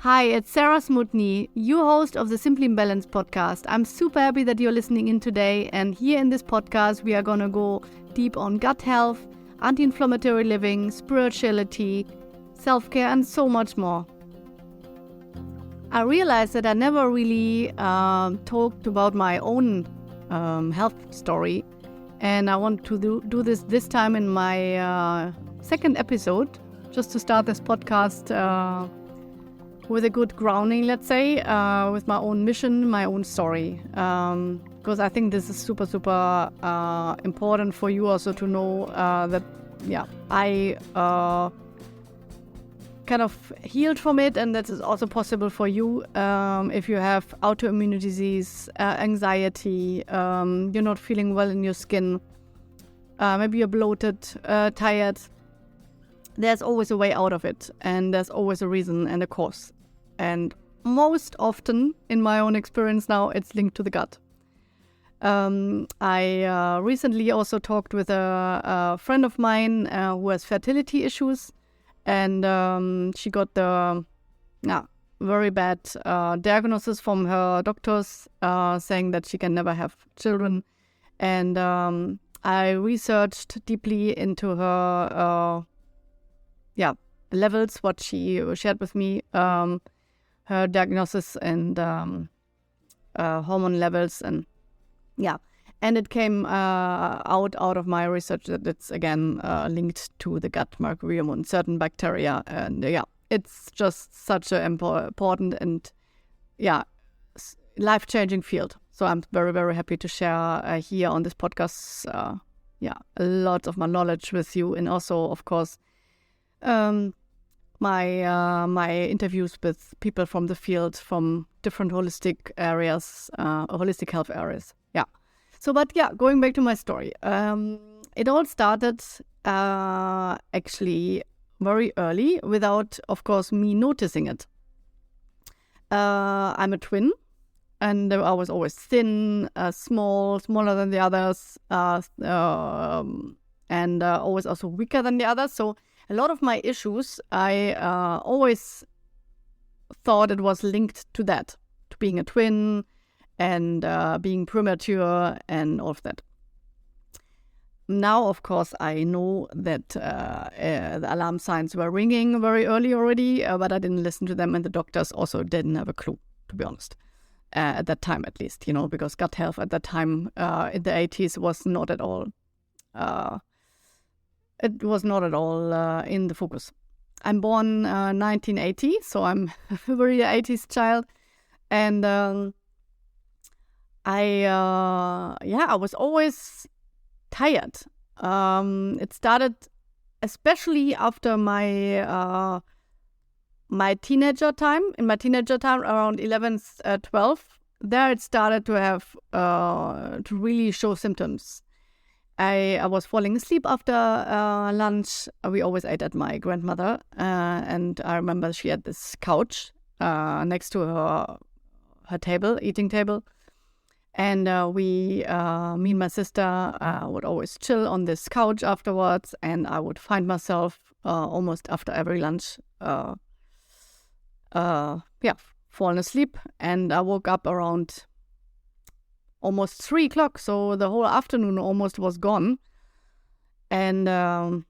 Hi, it's Sarah SMUTNY, your host of the Simply Balanced podcast. I'm super happy that you're listening in today, and here in this podcast we are going to go deep on gut health, anti-inflammatory living, spirituality, self-care and so much more. I realized that I never really talked about my own health story, and I want to do this time in my second episode, just to start this podcast with a good grounding, let's say, with my own mission, my own story. Because I think this is super important for you also to know that, I kind of healed from it, and that is also possible for you if you have autoimmune disease, anxiety, you're not feeling well in your skin, maybe you're bloated, tired. There's always a way out of it, and there's always a reason and a cause. And most often, in my own experience now, it's linked to the gut. I recently also talked with a friend of mine who has fertility issues, and she got the very bad diagnosis from her doctors saying that she can never have children. And I researched deeply into her levels, what she shared with me, her diagnosis and hormone levels, and it came out of my research that it's again linked to the gut microbiome and certain bacteria, and it's just such an important and life-changing field. So I'm very happy to share here on this podcast a lot of my knowledge with you, and also of course my interviews with people from the field, from different holistic areas, holistic health areas. Going back to my story, it all started actually very early, without, of course, me noticing it. I'm a twin, and I was always thin, smaller than the others, and always also weaker than the others. So a lot of my issues, I always thought it was linked to that, to being a twin and being premature and all of that. Now, of course, I know that the alarm signs were ringing very early already, but I didn't listen to them, and the doctors also didn't have a clue, to be honest, at that time at least, because gut health at that time in the 80s was not at all in the focus. I'm born 1980, so I'm a very 80s child. And I was always tired. It started especially after my teenager time. In my teenager time, around 11, 12, there it started to have to really show symptoms. I was falling asleep after lunch. We always ate at my grandmother, and I remember she had this couch next to her eating table, and me and my sister would always chill on this couch afterwards, and I would find myself almost after every lunch falling asleep, and I woke up around almost 3 o'clock, so the whole afternoon almost was gone. And I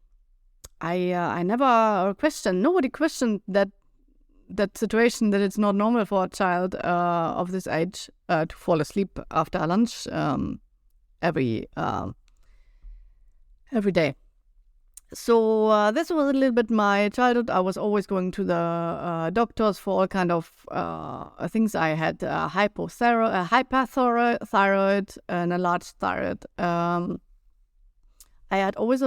never nobody questioned that situation, that it's not normal for a child of this age to fall asleep after lunch every day. So this was a little bit my childhood. I was always going to the doctors for all kind of things. I had hyperthyroid and a large thyroid. I had always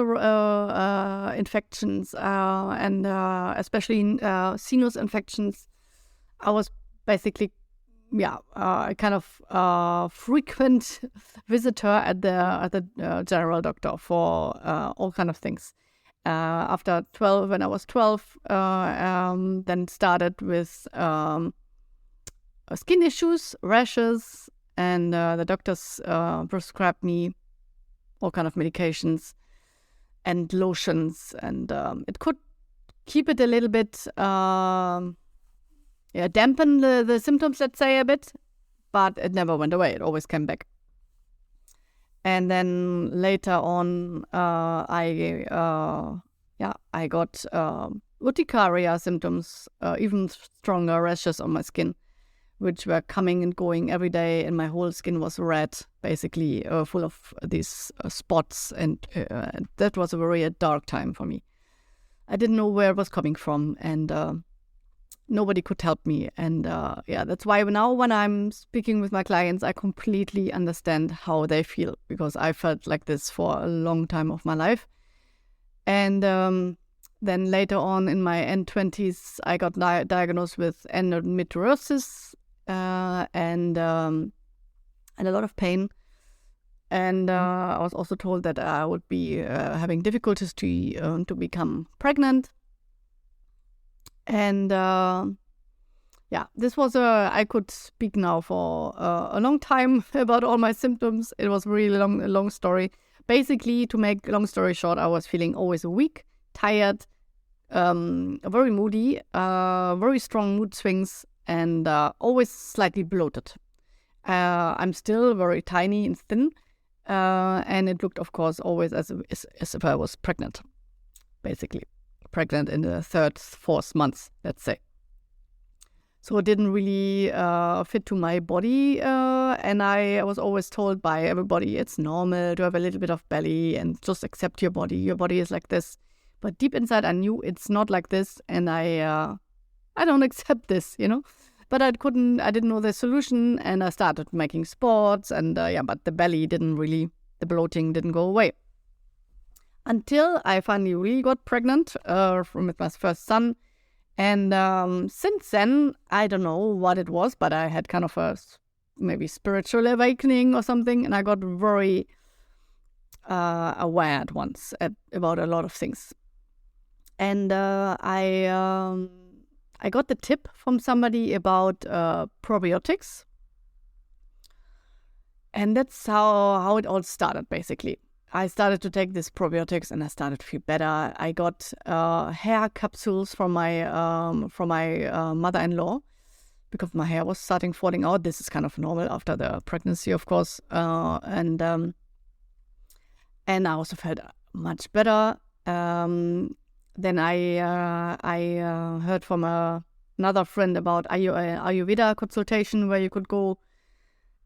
infections and especially sinus infections. I was basically a kind of frequent visitor at the general doctor for all kind of things. After 12, when I was 12, then started with skin issues, rashes, and the doctors prescribed me all kind of medications and lotions, and it could keep it a little bit dampen the symptoms, let's say, a bit, but it never went away. It always came back. And then later on, I got urticaria symptoms, even stronger rashes on my skin, which were coming and going every day, and my whole skin was red, basically full of these spots, and that was a very dark time for me. I didn't know where it was coming from, and nobody could help me. And that's why now when I'm speaking with my clients, I completely understand how they feel, because I felt like this for a long time of my life. And then later on in my end 20s, I got diagnosed with endometriosis and a lot of pain. And I was also told that I would be having difficulties to become pregnant. And this was I could speak now for a long time about all my symptoms. It was really a long story. Basically, to make a long story short, I was feeling always weak, tired, very moody, very strong mood swings, and always slightly bloated. I'm still very tiny and thin, and it looked, of course, always as if I was pregnant, basically. Pregnant in the 3rd, 4th month, let's say. So it didn't really fit to my body, and I was always told by everybody it's normal to have a little bit of belly and just accept your body. Your body is like this. But deep inside, I knew it's not like this, and I don't accept this, But I didn't know the solution, and I started making sports, and but the bloating didn't go away. Until I finally really got pregnant with my first son. And since then, I don't know what it was, but I had kind of a maybe spiritual awakening or something. And I got very aware at once about a lot of things. And I got the tip from somebody about probiotics. And that's how it all started, basically. I started to take these probiotics, and I started to feel better. I got hair capsules from my mother-in-law, because my hair was starting falling out. This is kind of normal after the pregnancy, of course. And I also felt much better. Then I heard from another friend about Ayurveda consultation, where you could go.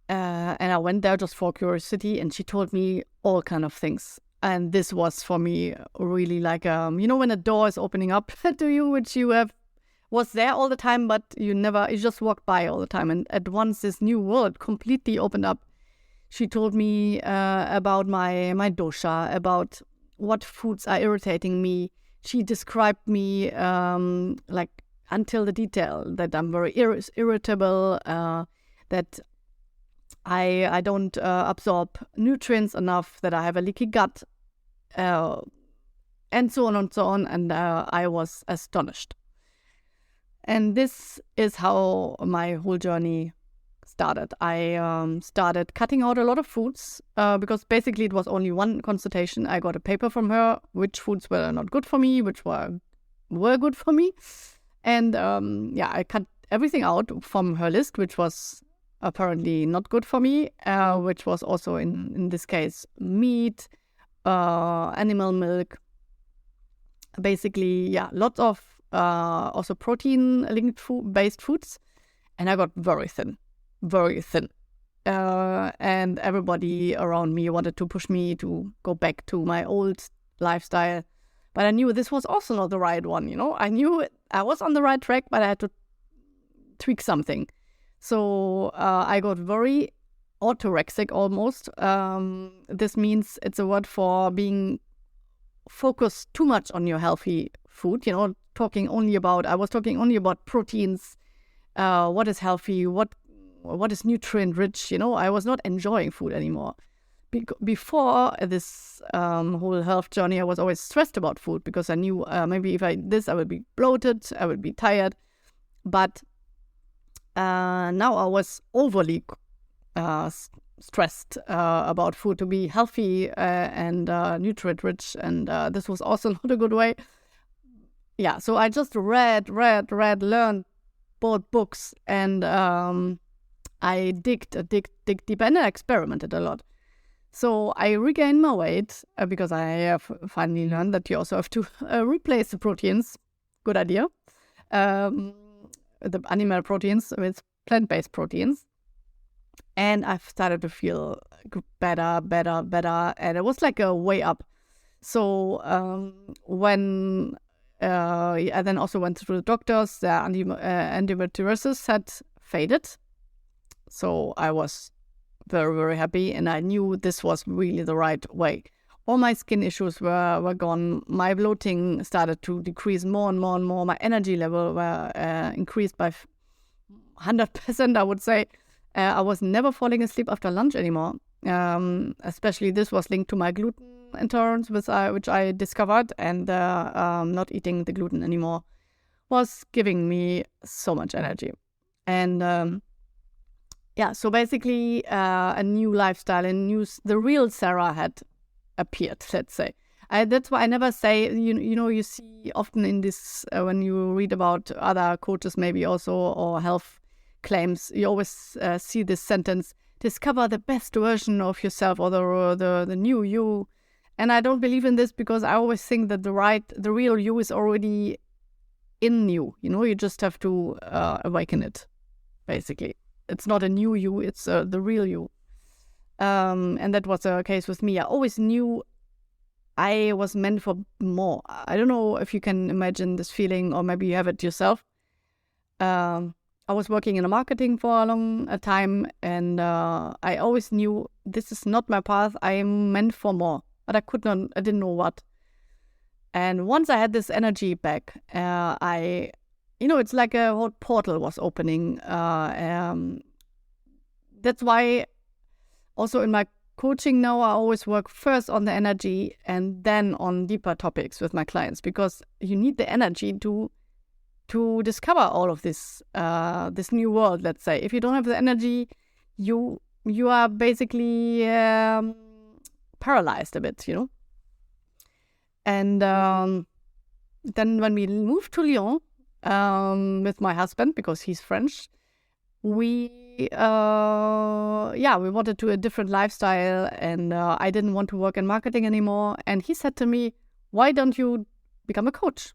And I went there just for curiosity, and she told me all kind of things. And this was for me really like, when a door is opening up to you, which was there all the time, but you just walked by all the time. And at once this new world completely opened up. She told me about my dosha, about what foods are irritating me. She described me like until the detail that I'm very irritable, that I don't absorb nutrients enough, that I have a leaky gut, and so on and so on. And I was astonished. And this is how my whole journey started. I started cutting out a lot of foods because basically it was only one consultation. I got a paper from her, which foods were not good for me, which were good for me. And I cut everything out from her list, which was apparently not good for me, which was also in this case meat, animal milk, basically lots of also protein linked based foods. And I got very thin, and everybody around me wanted to push me to go back to my old lifestyle, but I knew this was also not the right one. I knew I was on the right track, but I had to tweak something. So I got very autorexic almost. This means it's a word for being focused too much on your healthy food. I was talking only about proteins, what is healthy, what is nutrient rich. I was not enjoying food anymore. Before this whole health journey, I was always stressed about food, because I knew maybe if I did this, I would be bloated, I would be tired. But now I was overly stressed about food to be healthy and nutrient rich, and this was also not a good way. So I just read, learned bought books, and I digged deep, and I experimented a lot. So I regained my weight because I have finally learned that you also have to replace the proteins. Good idea. The animal proteins with plant-based proteins. And I've started to feel better. And it was like a way up. So when I then also went to the doctors, the endometriosis had faded. So I was very, very happy, and I knew this was really the right way. All my skin issues were gone. My bloating started to decrease more and more and more. My energy level were increased by 100%, I would say. I was never falling asleep after lunch anymore. Especially this was linked to my gluten intolerance, which I discovered, and not eating the gluten anymore was giving me so much energy. And so basically a new lifestyle, the real Sarah had appeared, let's say. That's why I never say, you see often in this, when you read about other coaches maybe also, or health claims, you always see this sentence, discover the best version of yourself, or the new you. And I don't believe in this, because I always think that the real you is already in you. You just have to awaken it, basically. It's not a new you, it's the real you. And that was the case with me. I always knew I was meant for more. I don't know if you can imagine this feeling, or maybe you have it yourself. I was working in marketing for a long time, and I always knew this is not my path. I am meant for more, but I didn't know what. And once I had this energy back, it's like a whole portal was opening. That's why also in my coaching now, I always work first on the energy and then on deeper topics with my clients, because you need the energy to discover all of this new world, let's say. If you don't have the energy, you are basically paralyzed a bit, And then when we moved to Lyon with my husband, because he's French, we wanted to a different lifestyle, and I didn't want to work in marketing anymore. And he said to me, why don't you become a coach?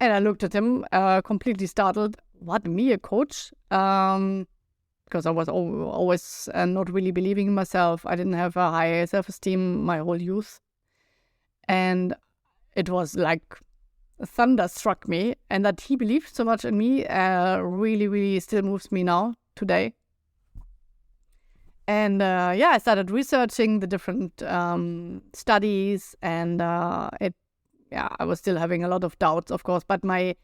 And I looked at him completely startled. What, me, a coach? Because I was always not really believing in myself. I didn't have a high self-esteem my whole youth. And it was like thunder struck me, and that he believed so much in me really, really still moves me now, today. And I started researching the different studies, and I was still having a lot of doubts, of course, but my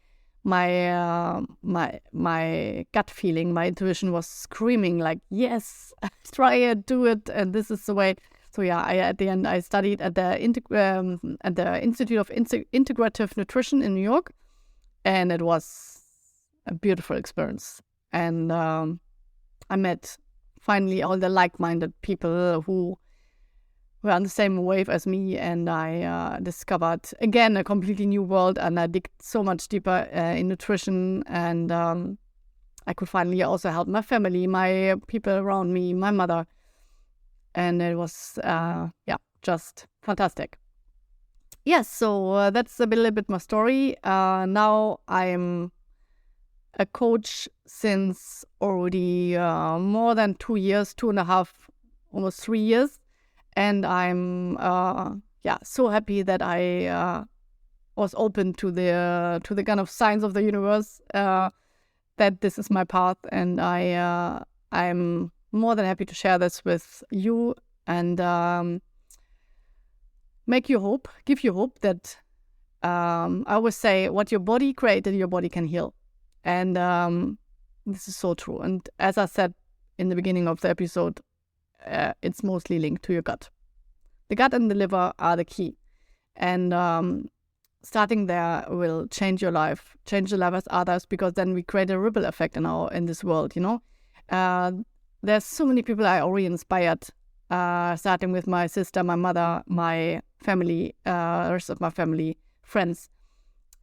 gut feeling, my intuition was screaming like, yes, try it, do it, and this is the way. So at the end I studied at the Institute of Integrative Nutrition in New York, and it was a beautiful experience. And I met finally all the like-minded people who were on the same wave as me, and I discovered again a completely new world, and I dig so much deeper in nutrition, and I could finally also help my family, my people around me, my mother. And it was, just fantastic. Yes, so that's a little bit my story. Now I'm a coach since already more than 2 years, 2.5, almost 3 years. And I'm, so happy that I was open to the kind of signs of the universe, that this is my path. And I'm more than happy to share this with you, and give you hope that I always say what your body created, your body can heal. And this is so true. And as I said in the beginning of the episode, it's mostly linked to your gut. The gut and the liver are the key. And starting there will change your life, change the life of others, because then we create a ripple effect in this world, There's so many people I already inspired, starting with my sister, my mother, my family, the rest of my family, friends.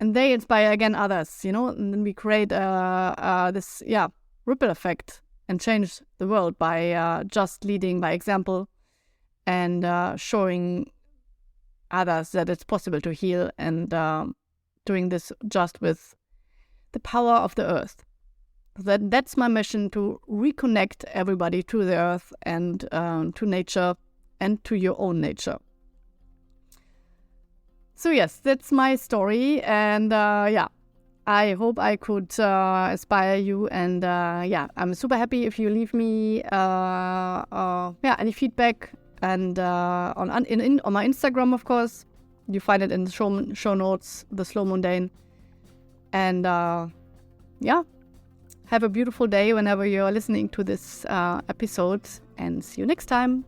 they inspire again others, and then we create this ripple effect and change the world by just leading by example and showing others that it's possible to heal, and doing this just with the power of the earth. That's my mission, to reconnect everybody to the earth and to nature and to your own nature. So yes, that's my story, and I hope I could inspire you, and I'm super happy if you leave me any feedback, and on my Instagram, of course. You find it in the show notes, the Slow Mundane. And have a beautiful day whenever you're listening to this episode, and see you next time.